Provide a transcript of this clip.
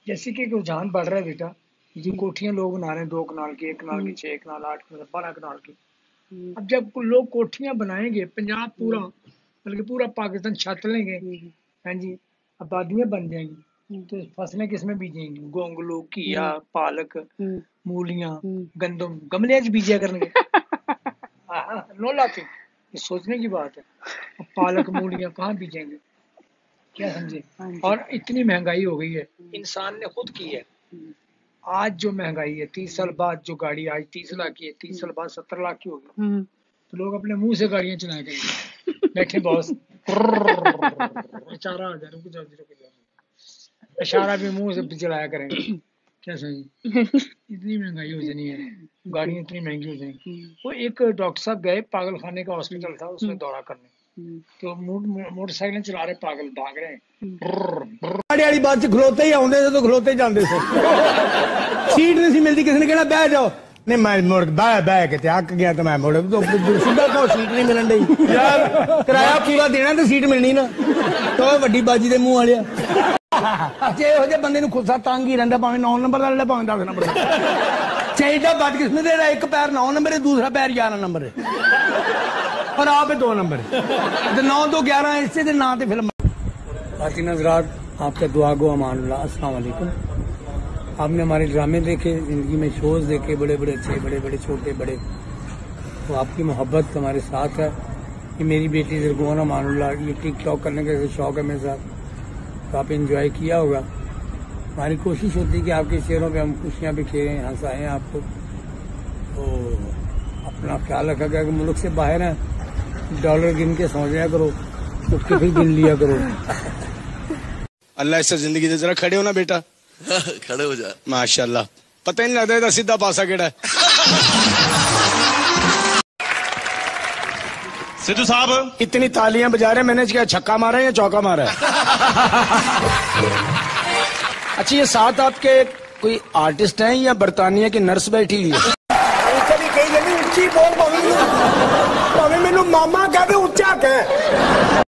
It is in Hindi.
जैसे कि रुझान बढ़ रहा है बेटा, ये कोठियां लोग बना रहे हैं 2 कनाल की, 1 कनाल की, 6 कनाल, 8 कनाल, 12 कनाल की। अब जब लोग कोठियां बनाएंगे, पंजाब पूरा बल्कि पूरा पाकिस्तान छत लेंगे, हाँ जी, आबादियां बन जाएंगी, तो फसलें किसमें बीजेंगी? गोंगलू, घिया, पालक, मूलियां, गंदम गमले बीजा करेंगे। नो लाफिंग, ये सोचने की बात है। अब पालक मूलियां कहाँ बीजेंगे? क्या समझे? और इतनी महंगाई हो गई है, इंसान ने खुद की है। आज जो महंगाई है, 30 साल बाद जो गाड़ी आज 30 लाख की है, 30 साल बाद 70 लाख की होगी, तो लोग अपने मुंह से गाड़ियां चलाया करेंगे। बैठे बॉस, इशारा आ जाए, रुक जाओ, इशारा भी मुंह से चलाया करेंगे। क्या सही? इतनी महंगाई हो जानी है, गाड़ियां इतनी महंगी हो जाएंगी। वो एक डॉक्टर साहब गए, पागल खाने का हॉस्पिटल था, उसमें दौरा करने, तो मोटरसाइकिल चला रहे, पागल भाग रहे हैं। वाली बात खलोते ही आते थे, तो खलोते जाते थे। सीट नहीं सी मिलती, किसी ने कहना बह जाओ, नहीं मैं मुड़ बह के अक गया, तो मैं मुड़ सीधा कहो सीट नहीं मिलन डी यार, किराया पूरा देना तो सीट मिलनी ना, तो वड्डी बाजी दे मुंह वाले। अच्छे ਇਹੋ ਜਿਹੇ ਬੰਦੇ ਨੂੰ ਗੁੱਸਾ ਤੰਗ ਹੀ ਰਹਿੰਦਾ, ਭਾਵੇਂ 9 ਨੰਬਰ ਦਾ ਲੈ ਭਾਵੇਂ 10 ਨੰਬਰ ਦਾ। ਚਾਹੀਦਾ ਬਦਕਿਸਮਤ ਦਾ ਇੱਕ ਪੈਰ 9 नंबर है, दूसरा पैर 11 नंबर है, और आप 2 नंबर 9 तो 11 इससे तो ना तो फिल्म। बाकी नजरात आपका दुआ गो अमानुल्लाह, अस्सलाम वालेकुम। आपने हमारे ड्रामे देखे, जिंदगी में शोज देखे, बड़े बड़े अच्छे, बड़े बड़े छोटे बड़े, तो आपकी मोहब्बत हमारे साथ है। ये मेरी बेटी ज़रगोन अमानुल्लाह, ये टिकटॉक करने का शौक है मेरे साथ, तो आप इंजॉय किया होगा। हमारी कोशिश होती है कि आपके चेहरों पे हम खुशियाँ बिखेरें, हंसाएं आपको। तो अपना ख्याल रखा गया कि मुल्क से बाहर हैं, डॉलर गिन के सो जाया करो, उठ के फिर गिन लिया करो। अल्लाह इससे जिंदगी दे, जरा खड़े हो ना बेटा। खड़े हो जा। माशाल्लाह, पता ही नहीं लगता था सीधा पासा केड़ा है। सिद्धू साहब इतनी तालियां बजा रहे, मैंने क्या छक्का मारा है या चौका मारा है? अच्छा, ये साथ आपके कोई आर्टिस्ट हैं या बरतानिया की नर्स बैठी हुई है? उच्ची बोल, भावे मैनू मामा कह दे, उच्चा कह।